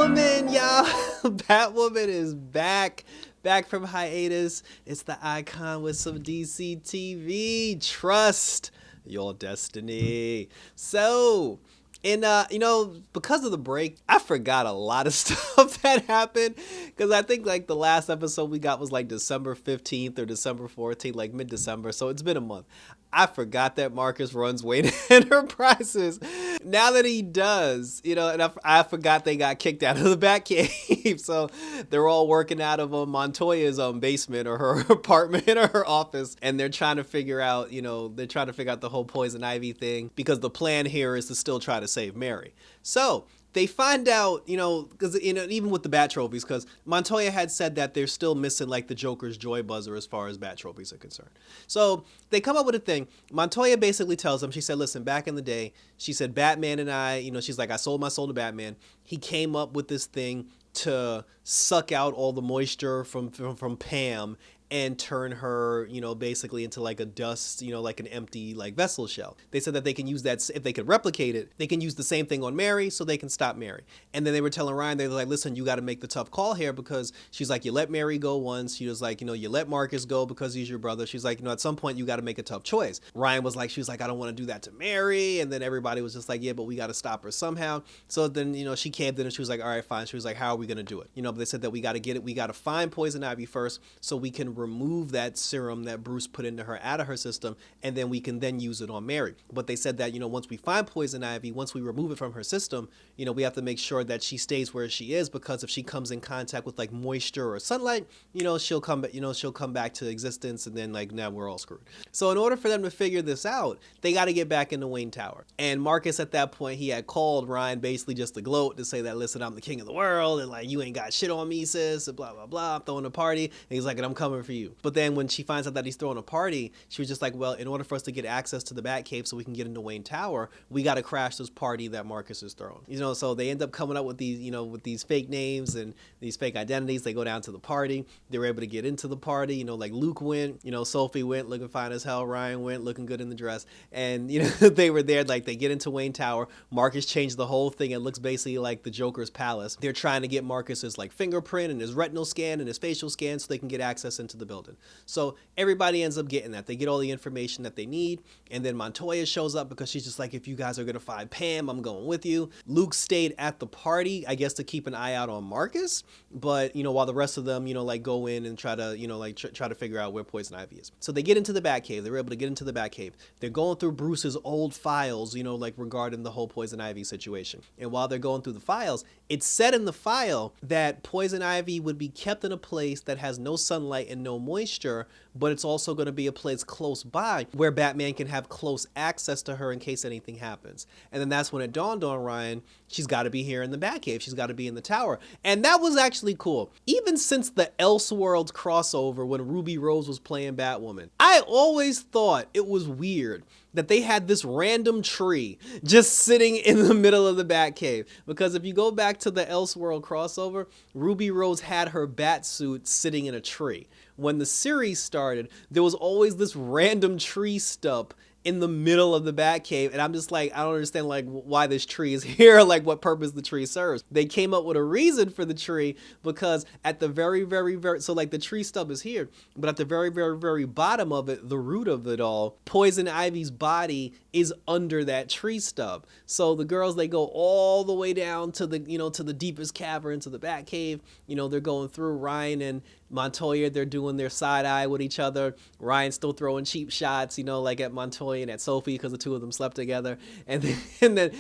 Batwoman, y'all. Batwoman is back from hiatus. It's the icon with some DC TV. Trust your destiny. So, because of the break, I forgot a lot of stuff that happened. Because I think like the last episode we got was like December 15th or December 14th, like mid-December. So it's been a month. I forgot that Marcus runs Wayne Enterprises. Now that he does, and I forgot they got kicked out of the Batcave. So they're all working out of Montoya's basement or her apartment or her office. And they're trying to figure out, the whole Poison Ivy thing. Because the plan here is to still try to save Mary. So they find out, because even with the Bat trophies, because Montoya had said that they're still missing like the Joker's joy buzzer as far as Bat trophies are concerned. So they come up with a thing. Montoya basically tells them, she said, listen, back in the day, she said, Batman and I, she's like, I sold my soul to Batman. He came up with this thing to suck out all the moisture from Pam and turn her, basically into like a dust, like an empty like vessel shell. They said that they can use that, if they could replicate it, they can use the same thing on Mary so they can stop Mary. And then they were telling Ryan, they were like, listen, you got to make the tough call here, because she's like, you let Mary go once. She was like, you let Marcus go because he's your brother. She's like, at some point you got to make a tough choice. Ryan was like, she was like, I don't want to do that to Mary. And then everybody was just like, yeah, but we got to stop her somehow. So then, she caved in and she was like, all right, fine. She was like, how are we going to do it? But they said that we got to get it. We got to find Poison Ivy first so we can remove that serum that Bruce put into her out of her system, and then we can then use it on Mary. But they said that, once we find Poison Ivy, once we remove it from her system, we have to make sure that she stays where she is, because if she comes in contact with like moisture or sunlight, she'll come back to existence, and then like now we're all screwed. So in order for them to figure this out, they got to get back into Wayne Tower. And Marcus at that point, he had called Ryan basically just to gloat, to say that, listen, I'm the king of the world, and like, you ain't got shit on me, sis, and blah, blah, blah. I'm throwing a party. And he's like, and I'm coming for you. But then when she finds out that he's throwing a party, she was just like, well, in order for us to get access to the Batcave so we can get into Wayne Tower, we got to crash this party that Marcus is throwing. So they end up coming up with these, with these fake names and these fake identities. They go down to the party. They were able to get into the party. Like Luke went, Sophie went looking fine as hell. Ryan went looking good in the dress. And, they were there, like they get into Wayne Tower. Marcus changed the whole thing. It looks basically like the Joker's palace. They're trying to get Marcus's like fingerprint and his retinal scan and his facial scan so they can get access into the building. So everybody ends up getting that. They get all the information that they need. And then Montoya shows up because she's just like, if you guys are going to find Pam, I'm going with you. Luke stayed at the party, I guess, to keep an eye out on Marcus. But, while the rest of them, like go in and try to, try to figure out where Poison Ivy is. So they get into the Batcave. They're able to get into the Batcave. They're going through Bruce's old files, like regarding the whole Poison Ivy situation. And while they're going through the files, it's said in the file that Poison Ivy would be kept in a place that has no sunlight and no moisture, but it's also going to be a place close by where Batman can have close access to her in case anything happens. And then that's when it dawned on Ryan, she's got to be here in the Batcave. She's got to be in the tower. And that was actually cool. Even since the Elseworlds crossover when Ruby Rose was playing Batwoman, I always thought it was weird that they had this random tree just sitting in the middle of the Batcave. Because if you go back to the Elseworld crossover, Ruby Rose had her bat suit sitting in a tree. When the series started, there was always this random tree stump in the middle of the Batcave, and I'm just like, I don't understand like why this tree is here, like what purpose the tree serves. They came up with a reason for the tree, because at the very, so like the tree stub is here, but at the very, very bottom of it, the root of it all, Poison Ivy's body is under that tree stub. So the girls, they go all the way down to the, to the deepest cavern, to the Batcave. They're going through. Ryan and Montoya, they're doing their side eye with each other. Ryan's still throwing cheap shots, like at Montoya and at Sophie, because the two of them slept together. And then,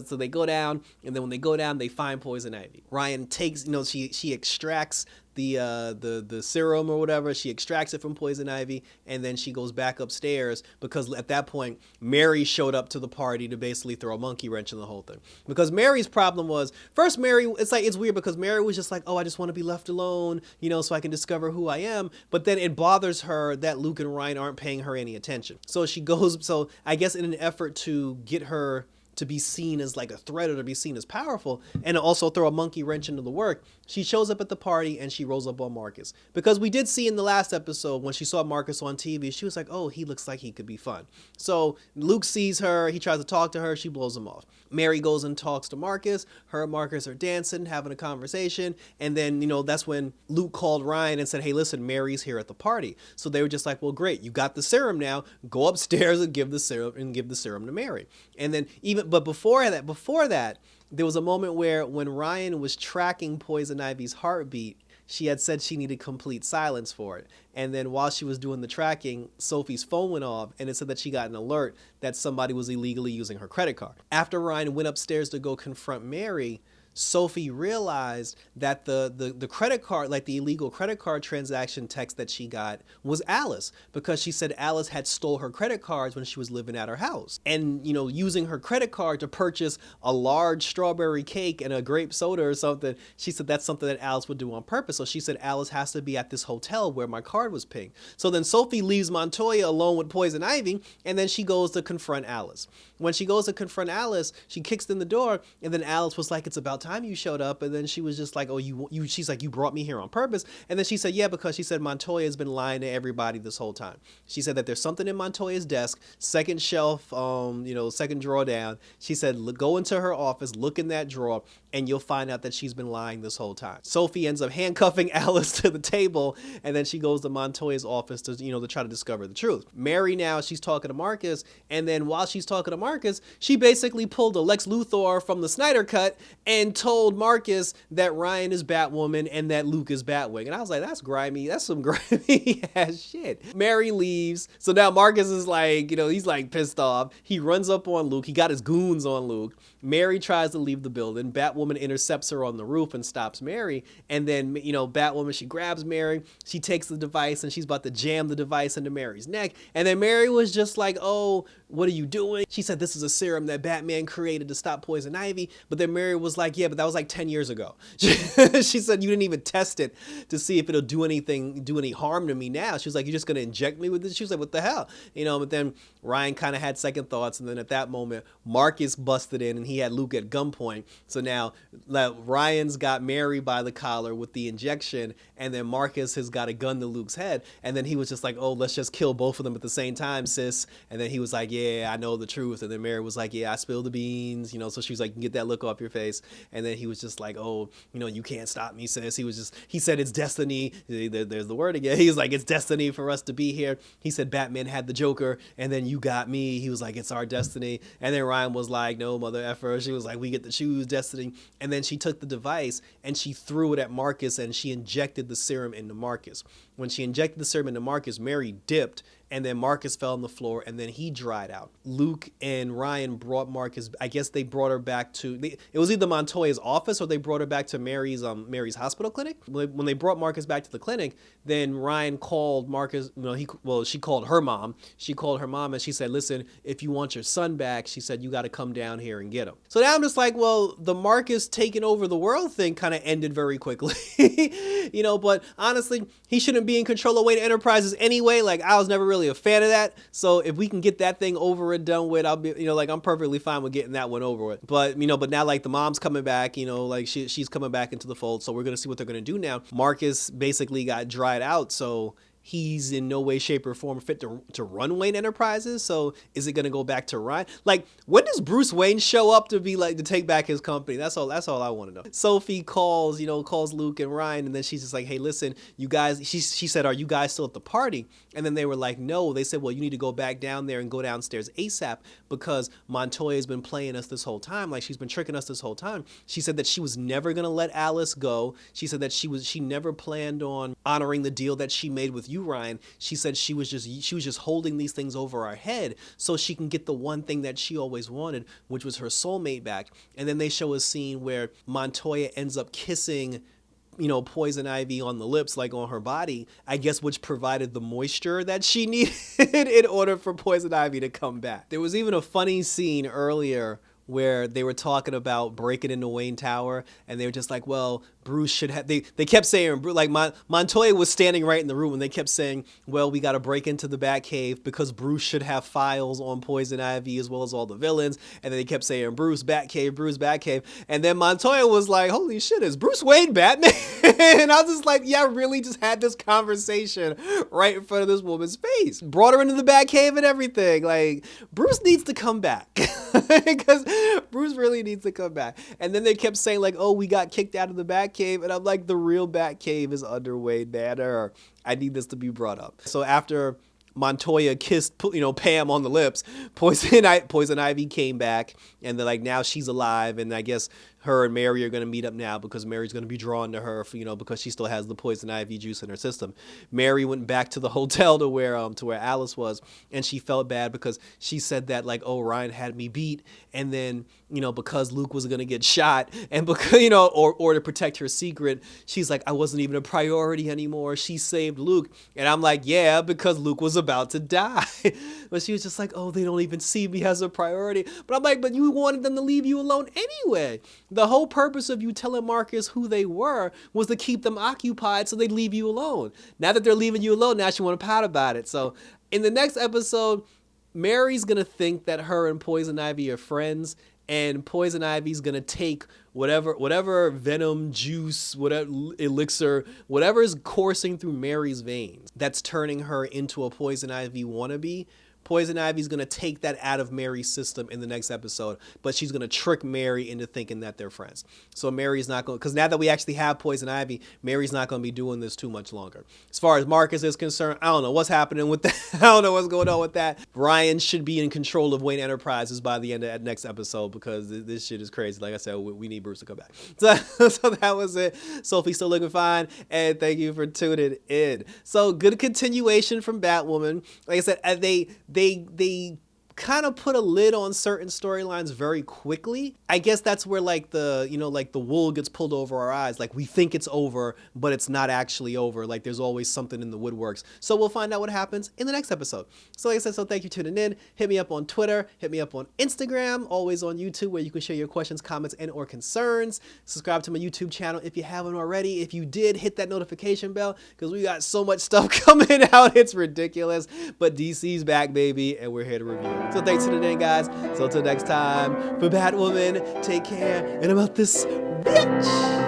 so they go down, and then when they go down, they find Poison Ivy. Ryan takes, she extracts the serum or whatever. She extracts it from Poison Ivy, and then she goes back upstairs, because at that point Mary showed up to the party to basically throw a monkey wrench in the whole thing. Because Mary's problem was, first Mary, it's weird because Mary was just like, oh, I just want to be left alone, so I can discover who I am. But then it bothers her that Luke and Ryan aren't paying her any attention. So she goes, so I guess in an effort to get her to be seen as like a threat or to be seen as powerful, and also throw a monkey wrench into the work. She shows up at the party and she rolls up on Marcus. Because we did see in the last episode when she saw Marcus on TV, she was like, oh, he looks like he could be fun. So Luke sees her, he tries to talk to her, she blows him off. Mary goes and talks to Marcus. Her and Marcus are dancing, having a conversation, and then, that's when Luke called Ryan and said, hey, listen, Mary's here at the party. So they were just like, well, great, you got the serum now. Go upstairs and give the serum to Mary. And then but before that, there was a moment where when Ryan was tracking Poison Ivy's heartbeat, she had said she needed complete silence for it. And then while she was doing the tracking, Sophie's phone went off and it said that she got an alert that somebody was illegally using her credit card. After Ryan went upstairs to go confront Mary, Sophie realized that the credit card, like the illegal credit card transaction text that she got was Alice, because she said Alice had stole her credit cards when she was living at her house. And, using her credit card to purchase a large strawberry cake and a grape soda or something, she said that's something that Alice would do on purpose. So she said Alice has to be at this hotel where my card was pinged. So then Sophie leaves Montoya alone with Poison Ivy, and then she goes to confront Alice. When she goes to confront Alice, she kicks in the door, and then Alice was like, it's about time you showed up. And then she was just like, oh, she's like, you brought me here on purpose. And then she said, yeah, because she said Montoya has been lying to everybody this whole time. She said that there's something in Montoya's desk, second shelf, second drawer down. She said, go into her office, look in that drawer, and you'll find out that she's been lying this whole time. Sophie ends up handcuffing Alice to the table, and then she goes to Montoya's office to try to discover the truth. Mary now, she's talking to Marcus, and then while she's talking to Marcus, she basically pulled a Lex Luthor from the Snyder Cut and told Marcus that Ryan is Batwoman and that Luke is Batwing. And I was like, that's grimy. That's some grimy ass shit. Mary leaves. So now Marcus is like, he's like pissed off. He runs up on Luke. He got his goons on Luke. Mary tries to leave the building. Batwoman intercepts her on the roof and stops Mary. And then, Batwoman, she grabs Mary. She takes the device and she's about to jam the device into Mary's neck. And then Mary was just like, oh, what are you doing? She said this is a serum that Batman created to stop Poison Ivy. But then Mary was like, yeah, but that was like 10 years ago. She said you didn't even test it to see if it'll do any harm to me now. She was like, you're just going to inject me with this? She was like, what the hell? But then Ryan kind of had second thoughts. And then at that moment, Marcus busted in and he had Luke at gunpoint. So now Ryan's got Mary by the collar with the injection. And then Marcus has got a gun to Luke's head. And then he was just like, oh, let's just kill both of them at the same time, sis. And then he was like, yeah, I know the truth. And then Mary was like, yeah, I spilled the beans. So she was like, get that look off your face. And then he was just like, oh, you can't stop me, sis. He said it's destiny. There's the word again. He was like, it's destiny for us to be here. He said Batman had the Joker and then you got me. He was like, it's our destiny. And then Ryan was like, no, mother effer. She was like, we get to choose destiny. And then she took the device and she threw it at Marcus and she injected the serum into Marcus. When she injected the serum into Marcus, Mary dipped, and then Marcus fell on the floor, and then he dried out. Luke and Ryan brought Marcus, I guess they brought her back to, it was either Montoya's office or they brought her back to Mary's hospital clinic. When they brought Marcus back to the clinic, then Ryan called Marcus, she called her mom. She called her mom and she said, listen, if you want your son back, she said, you got to come down here and get him. So now I'm just like, well, the Marcus taking over the world thing kind of ended very quickly, but honestly, he shouldn't be in control of Wayne Enterprises anyway. Like, I was never really a fan of that. So if we can get that thing over and done with, I'll be, I'm perfectly fine with getting that one over with. But, but now like the mom's coming back, she's coming back into the fold. So we're going to see what they're going to do now. Marcus basically got dried out. So he's in no way, shape, or form fit to run Wayne Enterprises. So is it going to go back to Ryan? Like, when does Bruce Wayne show up to be like, to take back his company? That's all I want to know. Sophie calls Luke and Ryan, and then she's just like, hey, listen, you guys, she said, are you guys still at the party? And then they were like, no. They said, well, you need to go back down there and go downstairs ASAP because Montoya's been playing us this whole time. Like, she's been tricking us this whole time. She said that she was never going to let Alice go. She said that she never planned on honoring the deal that she made with you, Ryan. She said she was just holding these things over our head so she can get the one thing that she always wanted, which was her soulmate back. And then they show a scene where Montoya ends up kissing Poison Ivy on the lips, like on her body, I guess, which provided the moisture that she needed in order for Poison Ivy to come back. There was even a funny scene earlier where they were talking about breaking into Wayne Tower, and they were just like, well, Bruce should have. They kept saying, like, Montoya was standing right in the room, and they kept saying, well, we got to break into the Batcave because Bruce should have files on Poison Ivy as well as all the villains. And then they kept saying, Bruce Batcave, Bruce Batcave. And then Montoya was like, holy shit, is Bruce Wayne Batman? And I was just like, yeah, I really just had this conversation right in front of this woman's face. Brought her into the Batcave and everything. Like, Bruce needs to come back. Because Bruce really needs to come back. And then they kept saying, like, oh, we got kicked out of the Batcave. And I'm like, the real Batcave is under Wayne Manor. I need this to be brought up. So after Montoya kissed, Pam on the lips, Poison Ivy came back, and they're like, now she's alive, and I guess her and Mary are going to meet up now because Mary's going to be drawn to her, because she still has the Poison Ivy juice in her system. Mary went back to the hotel to where Alice was, and she felt bad because she said that, like, oh, Ryan had me beat, and then, because Luke was going to get shot, and because, or to protect her secret, she's like, I wasn't even a priority anymore. She saved Luke. And I'm like, yeah, because Luke was about to die. But she was just like, oh, they don't even see me as a priority. But I'm like, but you wanted them to leave you alone anyway. The whole purpose of you telling Marcus who they were was to keep them occupied so they'd leave you alone. Now that they're leaving you alone, now she want to pout about it. So in the next episode, Mary's going to think that her and Poison Ivy are friends, and Poison Ivy's going to take whatever venom, juice, whatever elixir, whatever is coursing through Mary's veins that's turning her into a Poison Ivy wannabe. Poison Ivy's going to take that out of Mary's system in the next episode, but she's going to trick Mary into thinking that they're friends. So Mary's not going to, because now that we actually have Poison Ivy, Mary's not going to be doing this too much longer. As far as Marcus is concerned, I don't know what's happening with that. I don't know what's going on with that. Ryan should be in control of Wayne Enterprises by the end of that next episode because this shit is crazy. Like I said, we need Bruce to come back. So that was it. Sophie's still looking fine, and thank you for tuning in. So good continuation from Batwoman. Like I said, they kind of put a lid on certain storylines very quickly. I guess that's where like the wool gets pulled over our eyes. Like we think it's over, but it's not actually over. Like there's always something in the woodworks. So we'll find out what happens in the next episode. So like I said, so thank you for tuning in. Hit me up on Twitter, hit me up on Instagram, always on YouTube where you can share your questions, comments, and or concerns. Subscribe to my YouTube channel if you haven't already. If you did, hit that notification bell because we got so much stuff coming out. It's ridiculous. But DC's back, baby, and we're here to review it. So thanks for tuning in, guys. So until next time, for Batwoman, take care, and about this bitch.